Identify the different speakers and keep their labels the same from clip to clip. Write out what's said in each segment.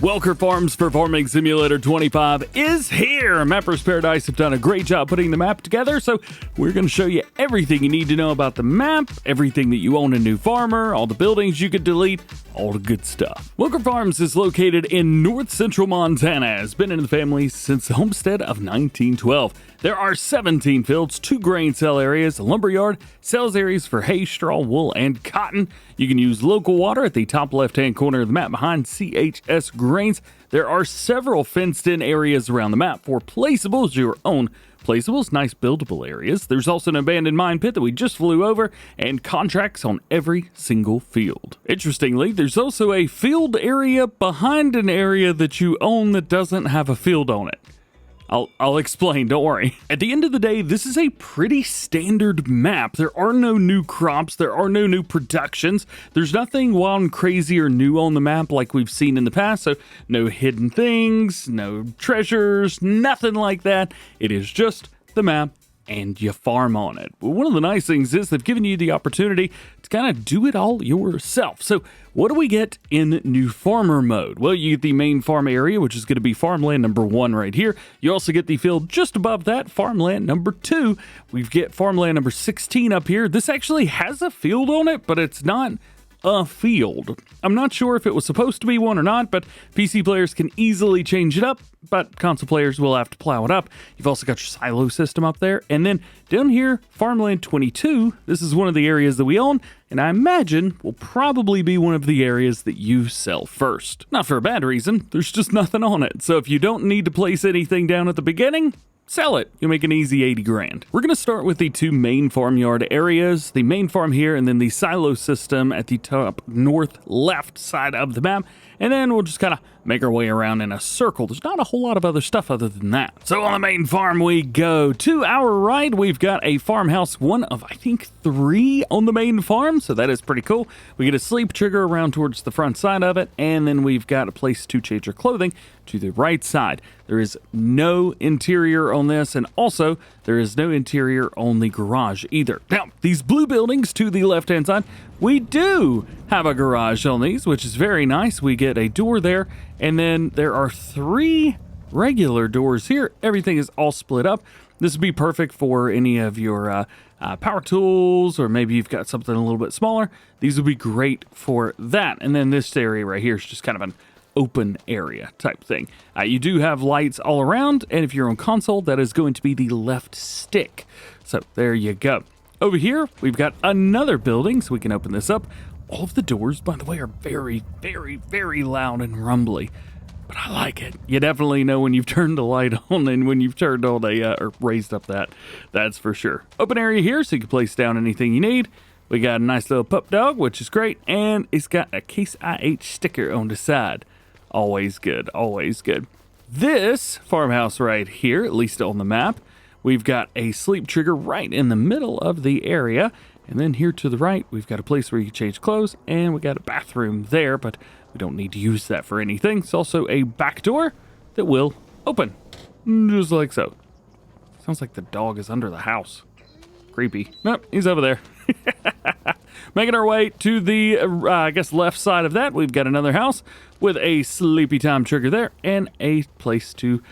Speaker 1: Welker Farms Performing Simulator 25 is here. Mappers Paradise have done a great job putting the map together, so we're going to show you everything you need to know about the map, everything that you own a new farmer, all the buildings you could delete, all the good stuff. Welker Farms is located in north central Montana. Has been in the family since the homestead of 1912. There are 17 fields, 2 grain sale areas, a lumberyard, sales areas for hay, straw, wool, and cotton. You can use local water at the top left-hand corner of the map behind CHS Grains. There are several fenced-in areas around the map for placeables, your own placeables, nice buildable areas. There's also an abandoned mine pit that we just flew over, and contracts on every single field. Interestingly, there's also a field area behind an area that you own that doesn't have a field on it. I'll explain, don't worry. At the end of the day, this is a pretty standard map. There are no new crops, there are no new productions. There's nothing wild and crazy or new on the map like we've seen in the past, so no hidden things, no treasures, nothing like that. It is just the map and you farm on it. But one of the nice things is they've given you the opportunity to kind of do it all yourself. So what do we get in new farmer mode? Well, you get the main farm area, which is going to be farmland number 1 right here. You also get the field just above that, farmland number 2. We get farmland number 16 up here. This actually has a field on it, but it's not a field. I'm not sure if it was supposed to be one or not, but PC players can easily change it up, but console players will have to plow it up. You've also got your silo system up there, and then down here, farmland 22, this is one of the areas that we own, and I imagine will probably be one of the areas that you sell first. Not for a bad reason, there's just nothing on it, so if you don't need to place anything down at the beginning, sell it. You'll make an easy 80 grand. We're going to start with the 2 main farmyard areas, the main farm here and then the silo system at the top north left side of the map. And then we'll just kind of make our way around in a circle. There's not a whole lot of other stuff other than that. So on the main farm we go. To our right, we've got a farmhouse, one of, I think, 3 on the main farm. So that is pretty cool. We get a sleep trigger around towards the front side of it. And then we've got a place to change your clothing to the right side. There is no interior on this. And also, there is no interior on the garage either. Now, these blue buildings to the left-hand side, we do have a garage on these, which is very nice. We get a door there, and then there are 3 regular doors here. Everything is all split up. This would be perfect for any of your power tools, or maybe you've got something a little bit smaller. These would be great for that. And then this area right here is just kind of an open area type thing. You do have lights all around, and if you're on console, that is going to be the left stick. So there you go. Over here, we've got another building, so we can open this up. All of the doors, by the way, are very, very, very loud and rumbly, but I like it. You definitely know when you've turned the light on and when you've turned on or raised up that's for sure. Open area here, so you can place down anything you need. We got a nice little pup dog, which is great, and it's got a Case IH sticker on the side. Always good, always good. This farmhouse right here, at least on the map, we've got a sleep trigger right in the middle of the area. And then here to the right, we've got a place where you can change clothes, and we got a bathroom there, but we don't need to use that for anything. It's also a back door that will open, just like so. Sounds like the dog is under the house. Creepy. Nope, he's over there. Making our way to the, I guess, left side of that, we've got another house with a sleepy time trigger there and a place to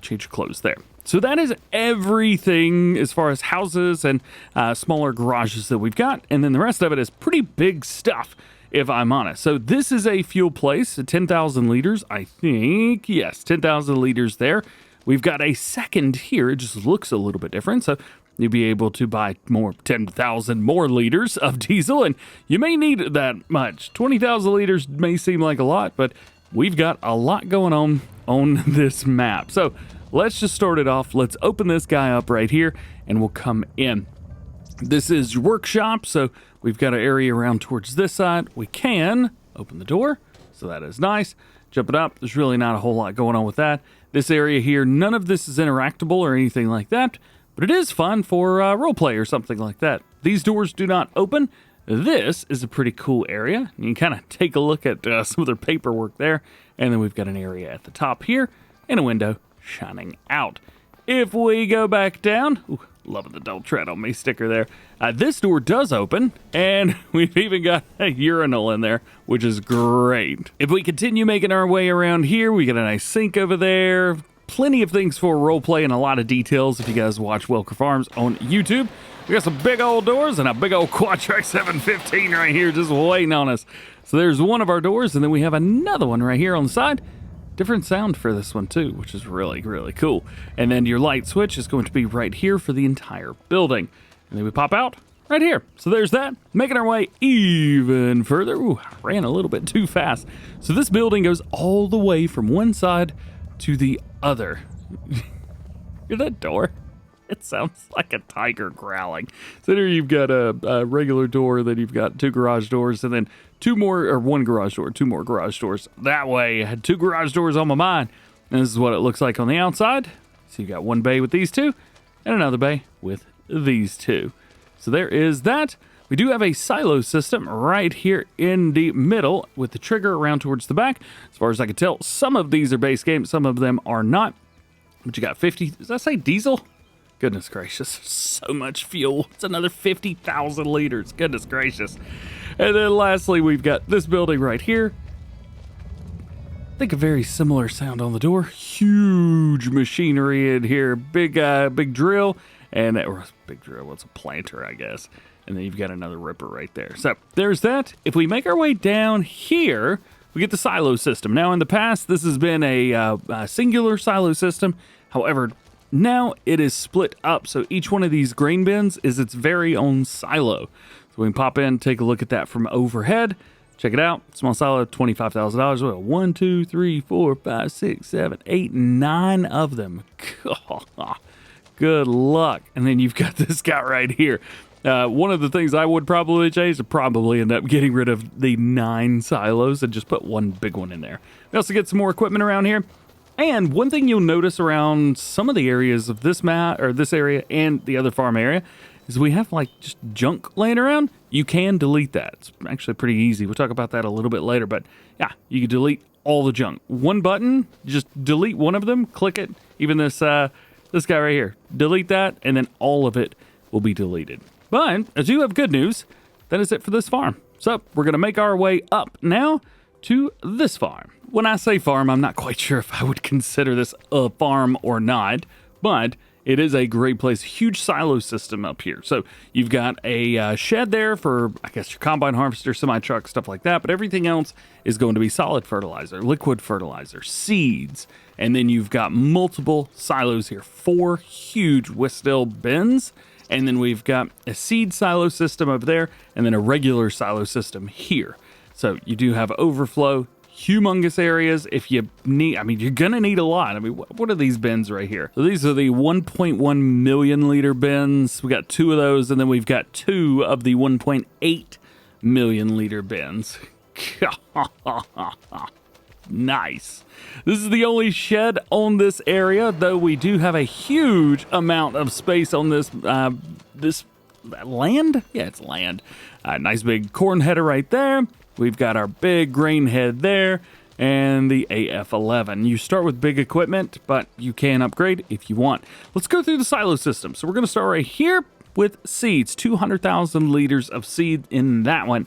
Speaker 1: change your clothes there. So that is everything as far as houses and smaller garages that we've got. And then the rest of it is pretty big stuff, if I'm honest. So this is a fuel place, 10,000 liters, I think. Yes, 10,000 liters there. We've got a second here. It just looks a little bit different. So you'll be able to buy 10,000 more liters of diesel. And you may need that much. 20,000 liters may seem like a lot, but we've got a lot going on this map. So let's just start it off. Let's open this guy up right here, and we'll come in. This is your workshop, so we've got an area around towards this side. We can open the door, so that is nice. Jump it up. There's really not a whole lot going on with that. This area here, none of this is interactable or anything like that, but it is fun for roleplay or something like that. These doors do not open. This is a pretty cool area. You can kind of take a look at some of their paperwork there, and then we've got an area at the top here and a window shining out. If we go back down, Loving the "Don't Tread on Me" sticker there. This door does open, and we've even got a urinal in there, which is great. If we continue making our way around here, we got a nice sink over there. Plenty of things for roleplay and a lot of details if you guys watch Welker Farms on YouTube. We got some big old doors and a big old Quadtrac 715 right here just waiting on us. So there's one of our doors, and then we have another one right here on the side. Different sound for this one too, which is really, really cool. And then your light switch is going to be right here for the entire building. And then we pop out right here. So there's that. Making our way even further. Ooh, I ran a little bit too fast. So this building goes all the way from one side to the other. Hear that door? It sounds like a tiger growling. So there you've got a regular door, then you've got two garage doors, and then one garage door, two more garage doors. That way, I had two garage doors on my mind. And this is what it looks like on the outside. So you got one bay with these two, and another bay with these two. So there is that. We do have a silo system right here in the middle with the trigger around towards the back. As far as I can tell, some of these are base game, some of them are not. But you got 50, does that say diesel? Goodness gracious, so much fuel. It's another 50,000 liters. Goodness gracious. And then lastly, we've got this building right here. I think a very similar sound on the door. Huge machinery in here. Big drill. Or big drill, what's a planter, I guess. And then you've got another ripper right there. So there's that. If we make our way down here, we get the silo system. Now in the past, this has been a singular silo system. However, now it is split up, so each one of these grain bins is its very own silo. So we can pop in, take a look at that from overhead. Check it out. Small silo, $25,000. Well, 1, 2, 3, 4, 5, 6, 7, 8, 9 of them. Good luck. And then you've got this guy right here. One of the things I would probably change is probably end up getting rid of the 9 silos and just put one big one in there. We also get some more equipment around here. And one thing you'll notice around some of the areas of this map, or this area and the other farm area, is we have like just junk laying around. You can delete that. It's actually pretty easy. We'll talk about that a little bit later, but yeah, you can delete all the junk. One button, just delete one of them, click it. Even this guy right here, delete that, and then all of it will be deleted. But I do have good news. That is it for this farm. So we're going to make our way up now to this farm. When I say farm, I'm not quite sure if I would consider this a farm or not, but it is a great place. Huge silo system up here. So you've got a shed there for, I guess, your combine harvester, semi-truck, stuff like that. But everything else is going to be solid fertilizer, liquid fertilizer, seeds. And then you've got multiple silos here. 4 huge Wistil bins. And then we've got a seed silo system over there, and then a regular silo system here. So you do have overflow, humongous areas. If you need, I mean, you're gonna need a lot. I mean, what are these bins right here? So these are the 1.1 million liter bins. We got 2 of those, and then we've got 2 of the 1.8 million liter bins. Nice. This is the only shed on this area, though we do have a huge amount of space on this this land. Yeah, it's land. Nice big corn header right there. We've got our big grain head there and the AF11. You start with big equipment, but you can upgrade if you want. Let's go through the silo system. So we're going to start right here with seeds. 200,000 liters of seed in that one.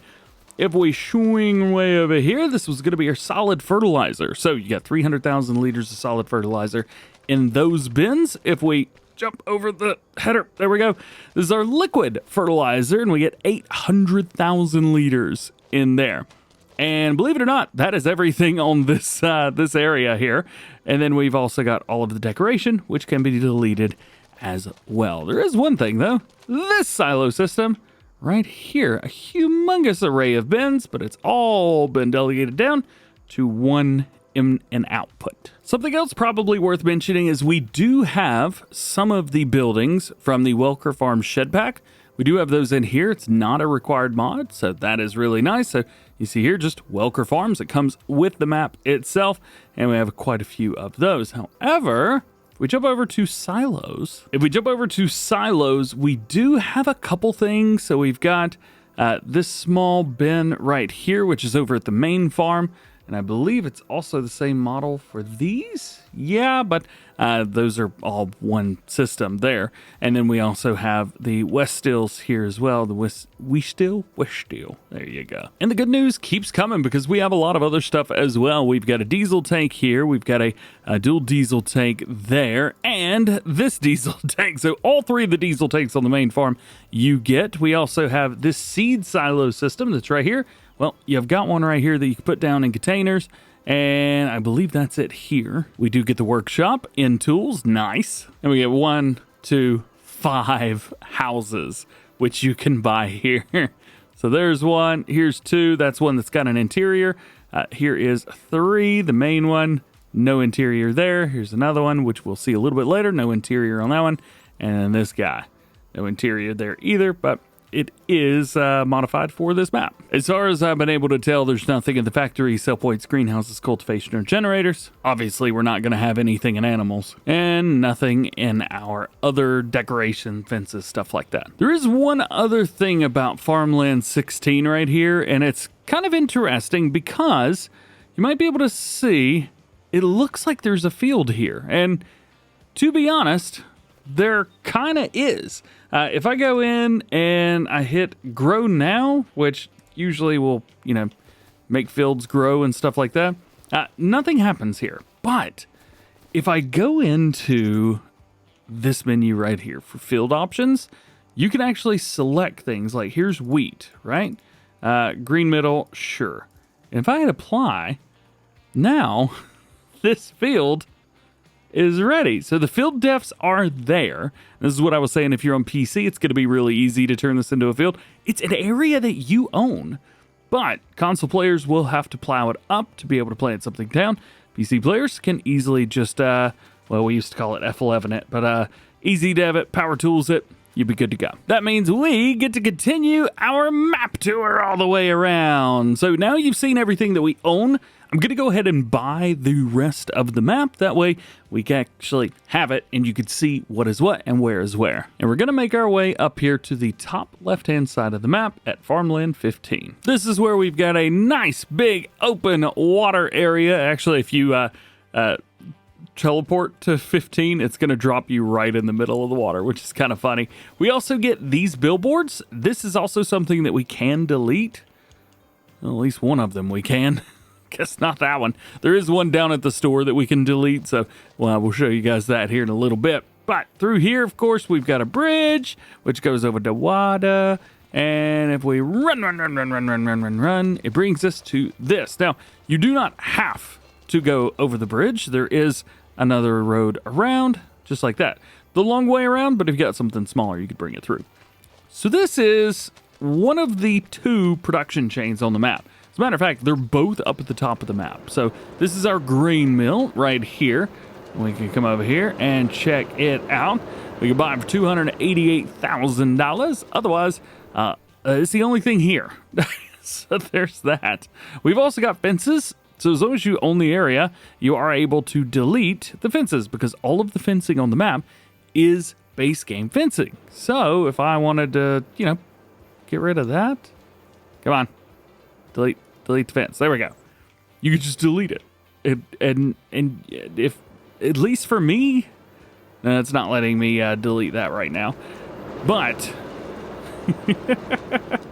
Speaker 1: If we swing way over here, this was going to be our solid fertilizer. So you got 300,000 liters of solid fertilizer in those bins. If we jump over the header, there we go. This is our liquid fertilizer, and we get 800,000 liters in there. And believe it or not, that is everything on this this area here. And then we've also got all of the decoration, which can be deleted as well. There is one thing, though. This silo system right here, a humongous array of bins, but it's all been delegated down to one in an output. Something else probably worth mentioning is we do have some of the buildings from the Welker Farm shed pack. We do have those in here. It's not a required mod, so that is really nice. So you see here, just Welker Farms. It comes with the map itself, and we have quite a few of those. However, we jump over to silos. If we jump over to silos, we do have a couple things. So we've got this small bin right here, which is over at the main farm. And I believe it's also the same model for these. Yeah, but those are all one system there. And then we also have the West Stills here as well. The West Still. There you go. And the good news keeps coming because we have a lot of other stuff as well. We've got a diesel tank here. We've got a dual diesel tank there. And this diesel tank. So all three of the diesel tanks on the main farm you get. We also have this seed silo system that's right here. Well, you've got one right here that you can put down in containers, and I believe that's it here. We do get the workshop in tools, nice. And we get 1, 2, 5 houses, which you can buy here. So there's 1, here's 2, that's one that's got an interior. Here is 3, the main one, no interior there. Here's another one, which we'll see a little bit later, no interior on that one. And this guy, no interior there either, but it is modified for this map. As far as I've been able to tell, there's nothing in the factory, sell points, greenhouses, cultivation, or generators. Obviously, we're not going to have anything in animals, and nothing in our other decoration, fences, stuff like that. There is one other thing about Farmland 16 right here, and it's kind of interesting because you might be able to see it looks like there's a field here, and to be honest, there kind of is. If I go in and I hit grow now, which usually will, make fields grow and stuff like that, nothing happens here. But if I go into this menu right here for field options, you can actually select things like here's wheat, right? Green middle, sure. And if I hit apply, now this field is ready. So the field defs are there. This is what I was saying. If you're on PC, it's going to be really easy to turn this into a field. It's an area that you own, but console players will have to plow it up to be able to plant something down. PC players can easily just, we used to call it F11 it, but easy dev it, power tools it, you'll be good to go. That means we get to continue our map tour all the way around. So now you've seen everything that we own. I'm going to go ahead and buy the rest of the map. That way we can actually have it and you can see what is what and where is where. And we're going to make our way up here to the top left-hand side of the map at Farmland 15. This is where we've got a nice big open water area. Actually, if you teleport to 15, it's going to drop you right in the middle of the water, which is kind of funny. We also get these billboards. This is also something that we can delete. Well, at least one of them we can. Guess not that one. There is one down at the store that we can delete, so we'll show you guys that here in a little bit. But through here, of course, we've got a bridge, which goes over to Wada, and if we run, it brings us to this. Now, you do not have to go over the bridge. There is another road around, just like that. The long way around, but if you got something smaller, you could bring it through. So this is one of the 2 production chains on the map. As a matter of fact, they're both up at the top of the map. So this is our grain mill right here. We can come over here and check it out. We can buy it for $288,000. Otherwise, it's the only thing here. So there's that. We've also got fences. So as long as you own the area, you are able to delete the fences because all of the fencing on the map is base game fencing. So if I wanted to, get rid of that, come on, delete the fence. There we go. You could just delete it. And if, at least for me, it's not letting me delete that right now. But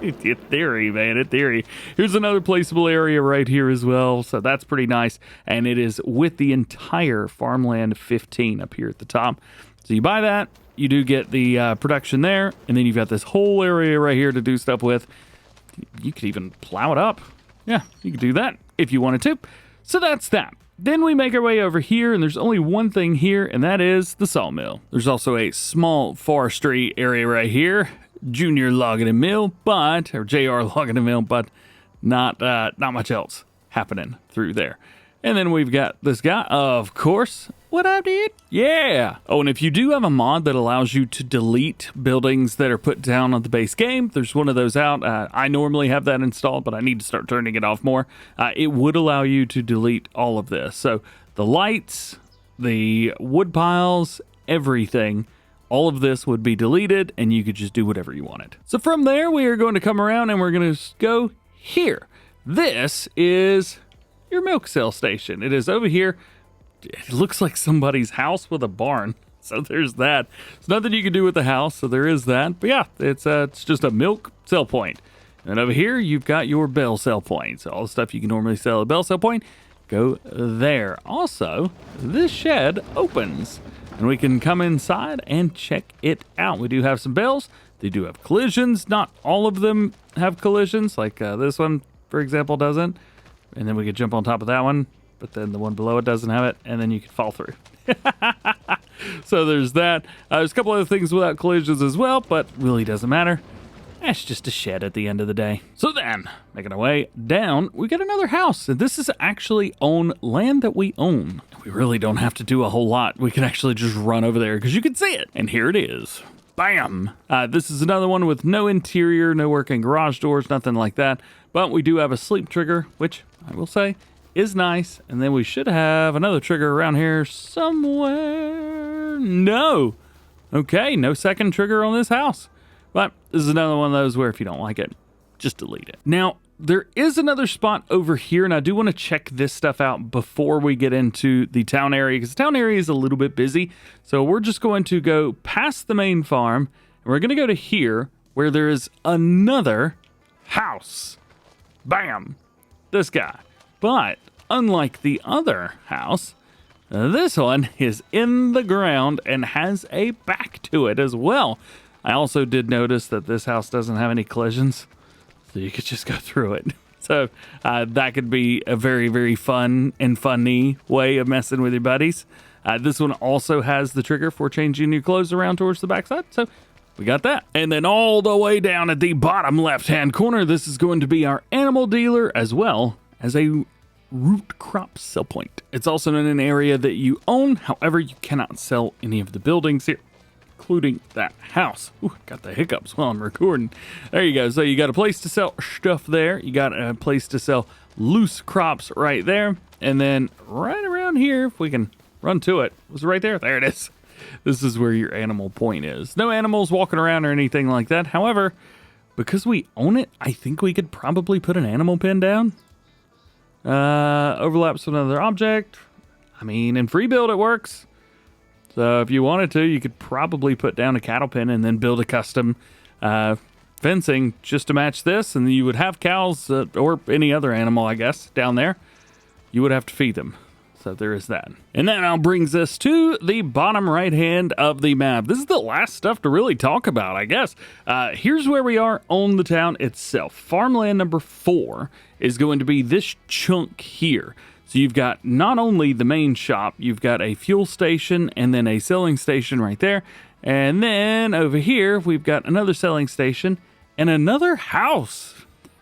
Speaker 1: in theory, man, in theory. Here's another placeable area right here as well. So that's pretty nice. And it is with the entire Farmland 15 up here at the top. So you buy that, you do get the production there, and then you've got this whole area right here to do stuff with. You could even plow it up. Yeah, you could do that if you wanted to. So that's that. Then we make our way over here, and there's only one thing here, and that is the sawmill. There's also a small forestry area right here, Junior Logging and Mill, or JR Logging and Mill, but not much else happening through there. And then we've got this guy, of course. What up, dude? Yeah. Oh, and if you do have a mod that allows you to delete buildings that are put down on the base game, there's one of those out. I normally have that installed, but I need to start turning it off more. It would allow you to delete all of this. So the lights, the wood piles, everything, all of this would be deleted, and you could just do whatever you wanted. So from there, we are going to come around, and we're going to go here. This is your milk sale station. It is over here. It looks like somebody's house with a barn. So there's that. There's nothing you can do with the house, so there is that. But yeah, it's just a milk sell point. And over here, you've got your bell sell point. So all the stuff you can normally sell at a bell sell point, go there. Also, this shed opens, and we can come inside and check it out. We do have some bells. They do have collisions. Not all of them have collisions, like this one, for example, doesn't. And then we could jump on top of that one, but then the one below it doesn't have it, and then you could fall through. So there's that. There's a couple other things without collisions as well, but really doesn't matter. That's just a shed at the end of the day. So then, making our way down, we got another house. And this is actually on land that we own. We really don't have to do a whole lot. We can actually just run over there because you can see it. And here it is. Bam! This is another one with no interior, no working garage doors, nothing like that. But we do have a sleep trigger, which I will say is nice. And then we should have another trigger around here somewhere. No. Okay, no second trigger on this house. But this is another one of those where if you don't like it, just delete it. Now, there is another spot over here, and I do want to check this stuff out before we get into the town area, because the town area is a little bit busy. So we're just going to go past the main farm, and we're going to go to here, where there is another house. Bam! This guy. But unlike the other house, this one is in the ground and has a back to it as well. I also did notice that this house doesn't have any collisions, so you could just go through it. So that could be a very, very fun and funny way of messing with your buddies. This one also has the trigger for changing your clothes around towards the backside, so we got that. And then all the way down at the bottom left-hand corner, this is going to be our animal dealer as well as a root crop sell point. It's also in an area that you own. However, you cannot sell any of the buildings here, including that house. Ooh, got the hiccups while I'm recording. There you go. So you got a place to sell stuff there. You got a place to sell loose crops right there. And then right around here, if we can run to it, was it right there? There it is. This is where your animal point is. No animals walking around or anything like that. However, because we own it, I think we could probably put an animal pen down. Overlaps with another object. I mean, in free build it works. So if you wanted to, you could probably put down a cattle pen and then build a custom fencing just to match this. And you would have cows or any other animal, I guess, down there. You would have to feed them. So there is that. And that now brings us to the bottom right hand of the map. This is the last stuff to really talk about, I guess. Here's where we are on the town itself. Farmland number 4 is going to be this chunk here. So you've got not only the main shop, you've got a fuel station and then a selling station right there. And then over here, we've got another selling station and another house.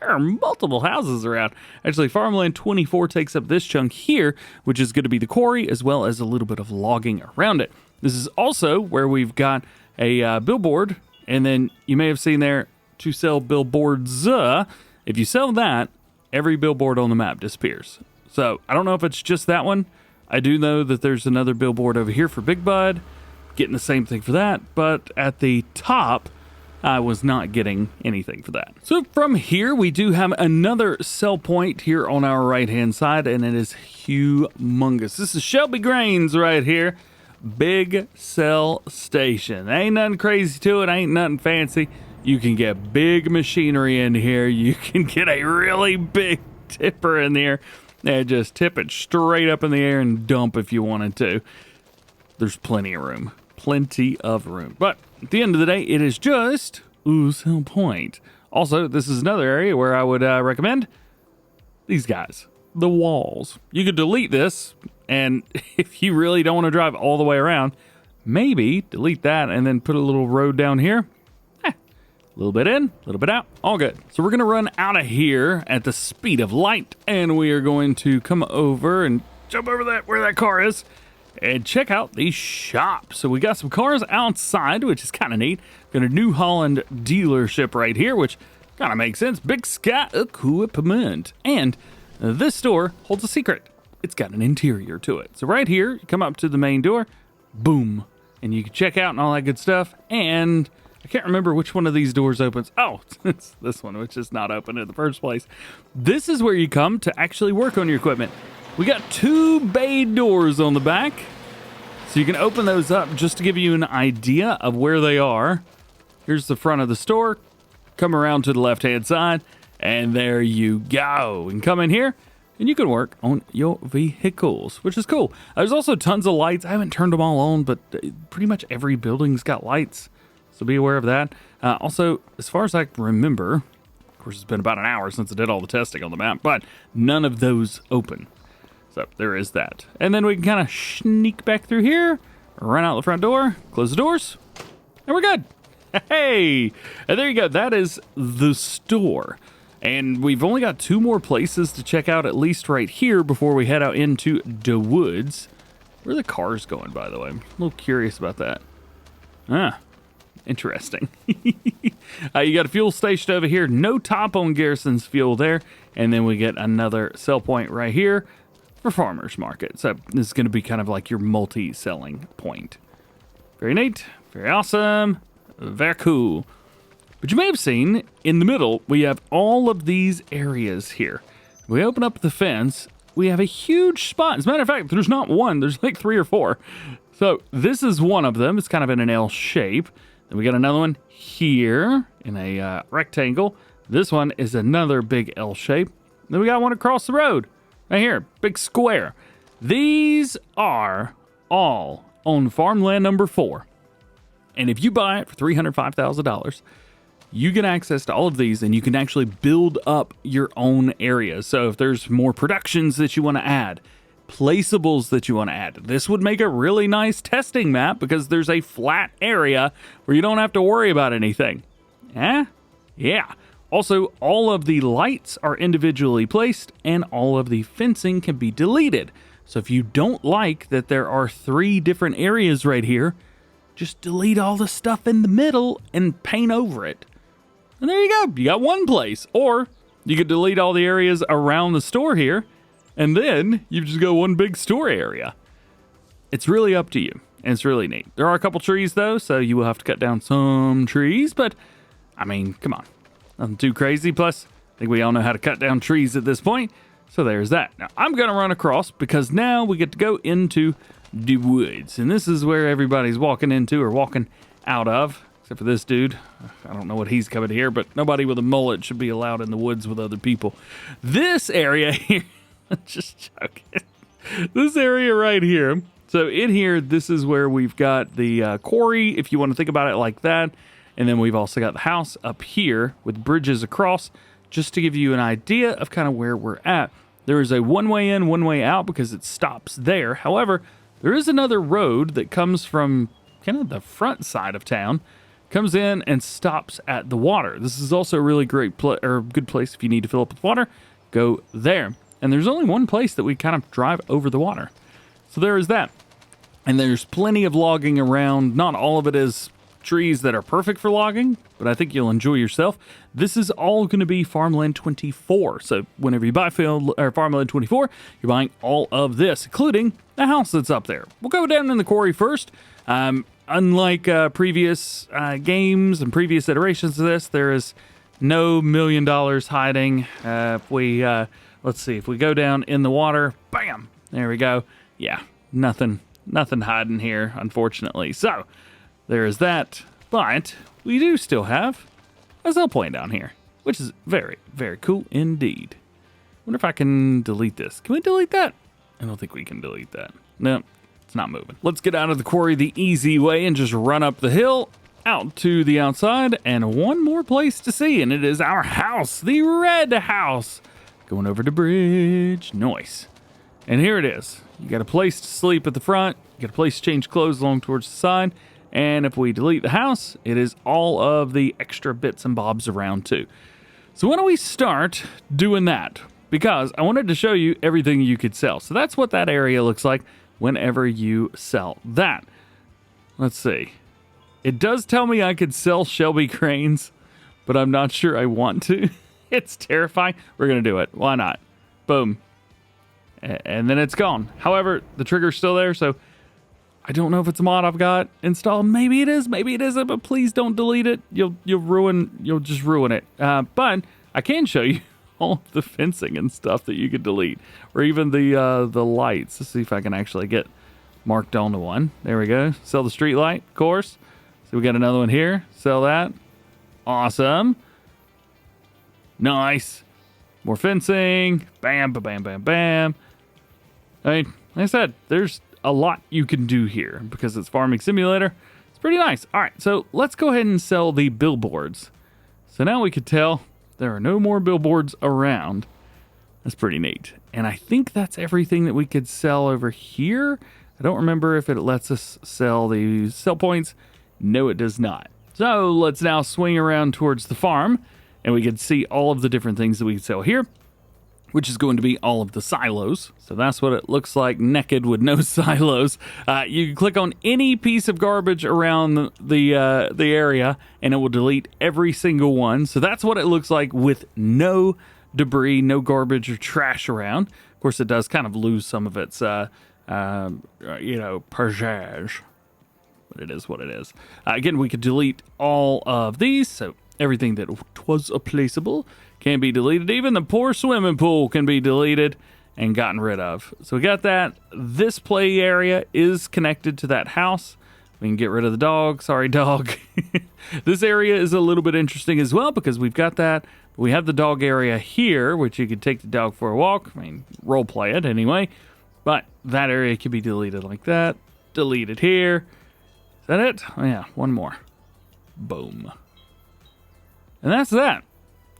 Speaker 1: There are multiple houses around. Actually, Farmland 24 takes up this chunk here, which is going to be the quarry, as well as a little bit of logging around it. This is also where we've got a billboard, and then you may have seen there to sell billboards. If you sell that, every billboard on the map disappears. So I don't know if it's just that one. I do know that there's another billboard over here for Big Bud, getting the same thing for that, but at the top, I was not getting anything for that. So from here, we do have another sell point here on our right-hand side, and it is humongous. This is Shelby Grains right here. Big sell station. Ain't nothing crazy to it. Ain't nothing fancy. You can get big machinery in here. You can get a really big tipper in there and just tip it straight up in the air and dump if you wanted to. There's plenty of room. Plenty of room. But at the end of the day, it is just sell point. Also, this is another area where I would recommend these guys. The walls. You could delete this, and if you really don't want to drive all the way around, maybe delete that and then put a little road down here. A little bit in, a little bit out, all good. So we're going to run out of here at the speed of light, and we are going to come over and jump over that where that car is and check out the shop. So we got some cars outside, which is kind of neat. Got a New Holland dealership right here, which kind of makes sense. Big Sky equipment. And this door holds a secret. It's got an interior to it. So right here, you come up to the main door, boom, and you can check out and all that good stuff. And I can't remember which one of these doors opens. Oh, it's this one, which is not open in the first place. This is where you come to actually work on your equipment. We got 2 bay doors on the back, so you can open those up just to give you an idea of where they are. Here's the front of the store. Come around to the left-hand side, and there you go. And come in here, and you can work on your vehicles, which is cool. There's also tons of lights. I haven't turned them all on, but pretty much every building's got lights, so be aware of that. Also, as far as I remember, of course, it's been about an hour since I did all the testing on the map, but none of those open. So there is that. And then we can kind of sneak back through here, run out the front door, close the doors, and we're good. Hey, and there you go. That is the store. And we've only got 2 more places to check out, at least right here, before we head out into the woods. Where are the cars going, by the way? I'm a little curious about that. Interesting. You got a fuel station over here. No top on Garrison's fuel there. And then we get another sell point right here for Farmer's Market. So this is going to be kind of like your multi-selling point. Very neat. Very awesome. Very cool. But you may have seen in the middle, we have all of these areas here. We open up the fence. We have a huge spot. As a matter of fact, there's not one. There's like 3 or 4. So this is one of them. It's kind of in an L shape. Then we got another one here in a rectangle. This one is another big L shape. Then we got one across the road right here, big square. These are all on farmland number 4. And if you buy it for $305,000, you get access to all of these, and you can actually build up your own area. So if there's more productions that you want to add, placeables that you want to add, this would make a really nice testing map because there's a flat area where you don't have to worry about anything. Yeah. Also, all of the lights are individually placed, and all of the fencing can be deleted. So if you don't like that there are 3 different areas right here, just delete all the stuff in the middle and paint over it. And there you go. You got one place. Or you could delete all the areas around the store here, and then you just go one big store area. It's really up to you, and it's really neat. There are a couple trees, though, so you will have to cut down some trees, but, I mean, come on. Nothing too crazy. Plus, I think we all know how to cut down trees at this point. So there's that. Now, I'm going to run across because now we get to go into the woods. And this is where everybody's walking into or walking out of, except for this dude. I don't know what he's coming here, but nobody with a mullet should be allowed in the woods with other people. This area here, just joking. This area right here. So in here, this is where we've got the quarry, if you want to think about it like that. And then we've also got the house up here with bridges across, just to give you an idea of kind of where we're at. There is a one-way in, one-way out because it stops there. However, there is another road that comes from kind of the front side of town, comes in and stops at the water. This is also a really great good place if you need to fill up with water. Go there. And there's only one place that we kind of drive over the water. So there is that. And there's plenty of logging around. Not all of it is trees that are perfect for logging, but I think you'll enjoy yourself. This is all going to be Farmland 24. So whenever you buy Farmland 24, you're buying all of this, including the house that's up there. We'll go down in the quarry first. Unlike previous games and previous iterations of this, there is no $1 million hiding. Let's see, if we go down in the water, bam, there we go. Yeah, nothing hiding here, unfortunately. So there is that, but we do still have a sell point down here, which is very, very cool indeed. Wonder if I can delete this. Can we delete that? I don't think we can delete that. No, it's not moving. Let's get out of the quarry the easy way and just run up the hill out to the outside, and one more place to see, and it is our house, the red house. Going over the bridge. Nice. And here it is. You got a place to sleep at the front. You got a place to change clothes along towards the side. And if we delete the house, it is all of the extra bits and bobs around too. So why don't we start doing that? Because I wanted to show you everything you could sell. So that's what that area looks like whenever you sell that. Let's see. It does tell me I could sell Shelby cranes, but I'm not sure I want to. It's terrifying. We're going to do it. Why not? Boom. And then it's gone. However, the trigger's still there, so I don't know if it's a mod I've got installed. Maybe it is, maybe it isn't, but please don't delete it. You'll just ruin it. But I can show you all of the fencing and stuff that you could delete, or even the lights. Let's see if I can actually get marked onto one. There we go. Sell the street light, of course. So we got another one here. Sell that. Awesome. Nice. More fencing. Bam, bam, bam, bam. I mean, like I said, there's a lot you can do here because it's Farming Simulator. It's pretty nice. All right, so let's go ahead and sell the billboards. So now we could tell there are no more billboards around. That's pretty neat. And I think that's everything that we could sell over here. I don't remember if it lets us sell the sell points. No, it does not. So let's now swing around towards the farm, and we can see all of the different things that we can sell here, which is going to be all of the silos. So that's what it looks like naked with no silos. You can click on any piece of garbage around the area, and it will delete every single one. So that's what it looks like with no debris, no garbage or trash around. Of course, it does kind of lose some of its, purgage. But it is what it is. Again, we could delete all of these, so everything that was placeable can be deleted. Even the poor swimming pool can be deleted and gotten rid of. So we got that. This play area is connected to that house. We can get rid of the dog. Sorry, dog. This area is a little bit interesting as well because we've got that. We have the dog area here, which you could take the dog for a walk. I mean, role play it anyway. But that area can be deleted like that. Deleted here. Is that it? Oh, yeah, one more. Boom. And that's that.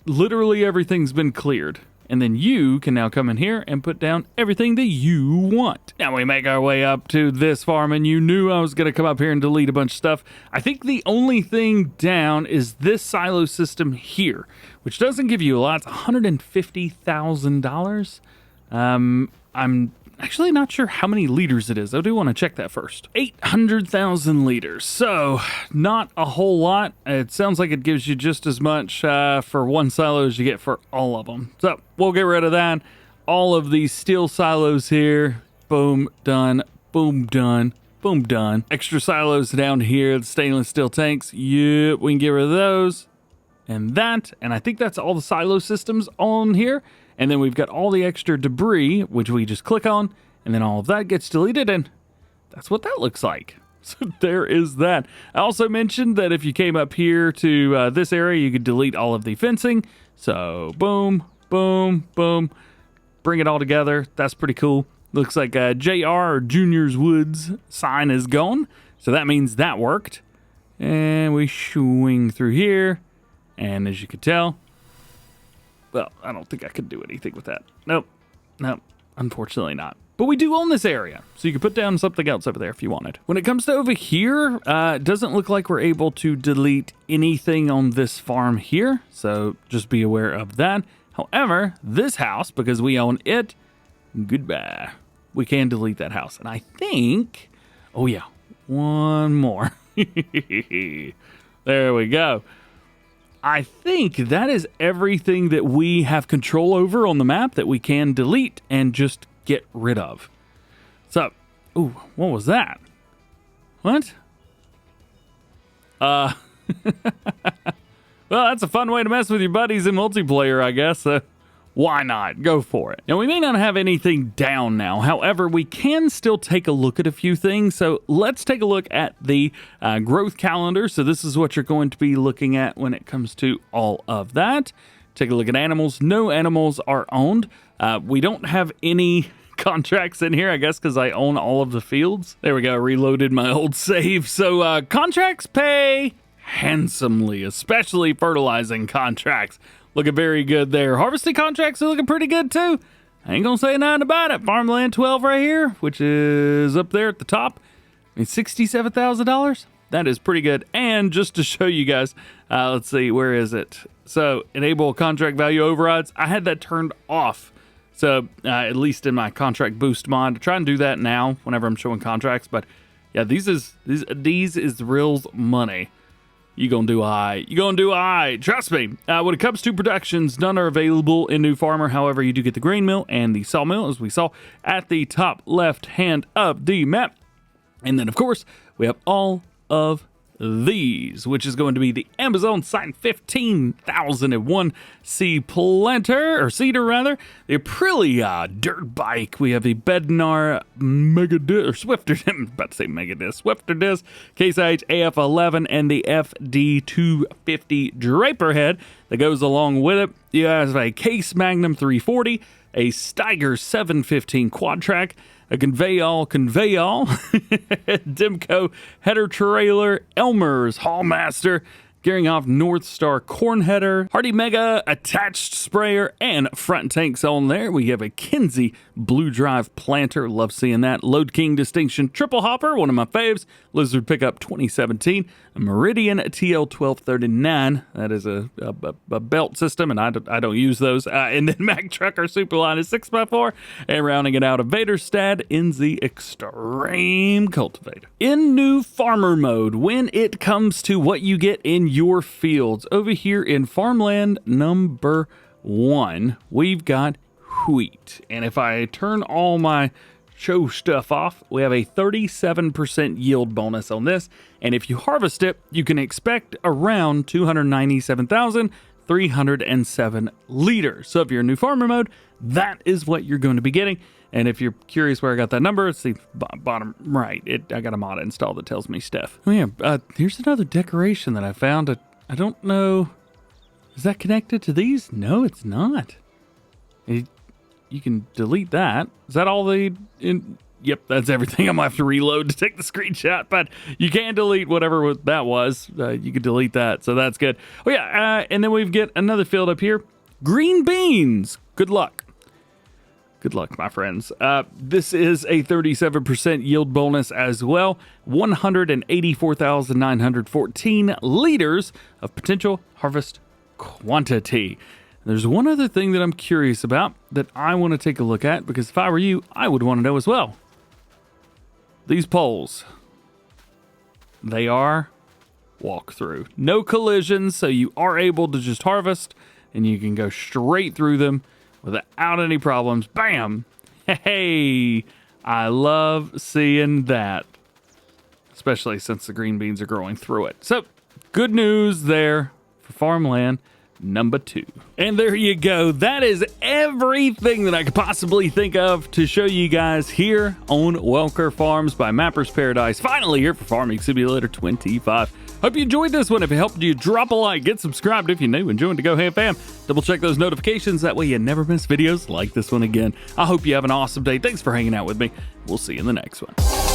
Speaker 1: Literally everything's been cleared. And then you can now come in here and put down everything that you want. Now we make our way up to this farm, and you knew I was going to come up here and delete a bunch of stuff. I think the only thing down is this silo system here, which doesn't give you a lot. It's $150,000. I'm actually not sure how many liters it is. I do want to check that first. 800,000 liters. So not a whole lot. It sounds like it gives you just as much for one silo as you get for all of them. So we'll get rid of that. All of these steel silos here. Boom, done. Boom, done. Boom, done. Extra silos down here. The stainless steel tanks. Yep, we can get rid of those. And that. And I think that's all the silo systems on here. And then we've got all the extra debris, which we just click on, and then all of that gets deleted, and that's what that looks like. So there is that. I also mentioned that if you came up here to this area, you could delete all of the fencing. So boom, boom, boom. Bring it all together. That's pretty cool. Looks like JR or Junior's Woods sign is gone. So that means that worked. And we swing through here. And as you can tell, well, I don't think I could do anything with that. Nope, unfortunately not. But we do own this area, so you can put down something else over there if you wanted. When it comes to over here, it doesn't look like we're able to delete anything on this farm here, so just be aware of that. However, this house, because we own it, goodbye. We can delete that house. And I think, oh yeah, one more. There we go. I think that is everything that we have control over on the map that we can delete and just get rid of. So, ooh, what was that? What? Well, that's a fun way to mess with your buddies in multiplayer, I guess. Why not? Go for it. Now, we may not have anything down now. However, we can still take a look at a few things. So let's take a look at the growth calendar. So this is what you're going to be looking at when it comes to all of that. Take a look at animals. No animals are owned. We don't have any contracts in here, I guess, because I own all of the fields. There we go. Reloaded my old save. So contracts pay handsomely, especially fertilizing contracts. Looking very good there. Harvesting contracts are looking pretty good too. I ain't gonna say nothing about it. Farmland 12 right here, which is up there at the top. I mean, $67,000. That is pretty good. And just to show you guys, let's see, where is it? So enable contract value overrides. I had that turned off. So at least in my contract boost mod, I try and do that now whenever I'm showing contracts. But yeah, these is real money. You gonna do alright. You gonna do alright. Trust me. When it comes to productions, none are available in New Farmer. However, you do get the grain mill and the sawmill, as we saw at the top left hand of the map. And then, of course, we have all of these, which is going to be the Amazon Sign 15,001 planter, or cedar rather, the Aprilia dirt bike. We have the Bednar Mega Disc, or Swifter, I'm about to say Mega Disc, Swifter Disc, Case IH AF11, and the FD250 Draper head that goes along with it. You have a Case Magnum 340, a Steiger 715 quad track, a Conveyall, Demco header trailer, Elmer's Hallmaster, gearing off North Star corn header, Hardy Mega attached sprayer, and front tanks on there. We have a Kinsey Blue Drive planter. Love seeing that. Load King Distinction triple hopper, one of my faves. Lizard pickup 2017. A Meridian TL1239. That is a belt system, and I don't use those. And then Mack Trucker Superline is 6x4. And rounding it out, a Vaderstad NZ Extreme Cultivator. In new farmer mode, when it comes to what you get in your fields, over here in farmland number 1, we've got wheat. And if I turn all my show stuff off, we have a 37% yield bonus on this. And if you harvest it, you can expect around 297,307 liters. So if you're in new farmer mode, that is what you're going to be getting. And if you're curious where I got that number, it's the bottom right. I got a mod installed that tells me stuff. Oh yeah, here's another decoration that I found. I don't know. Is that connected to these? No, it's not. You can delete that. Is that all Yep, that's everything. I'm going to have to reload to take the screenshot, but you can delete whatever that was. You can delete that, so that's good. Oh yeah, and then we've got another field up here. Green beans. Good luck. Good luck, my friends. This is a 37% yield bonus as well. 184,914 liters of potential harvest quantity. There's one other thing that I'm curious about that I want to take a look at, because if I were you, I would want to know as well. These poles, they are walk-through. No collisions, so you are able to just harvest, and you can go straight through them without any problems. Bam! Hey, I love seeing that, especially since the green beans are growing through it. So, good news there for farmland number 2. And there you go. That is everything that I could possibly think of to show you guys here on Welker Farms by Mapper's Paradise. Finally here for Farming Simulator 25. Hope you enjoyed this one. If it helped you, drop a like, get subscribed if you're new, and join DjGoHam fam. Double check those notifications. That way you never miss videos like this one again. I hope you have an awesome day. Thanks for hanging out with me. We'll see you in the next one.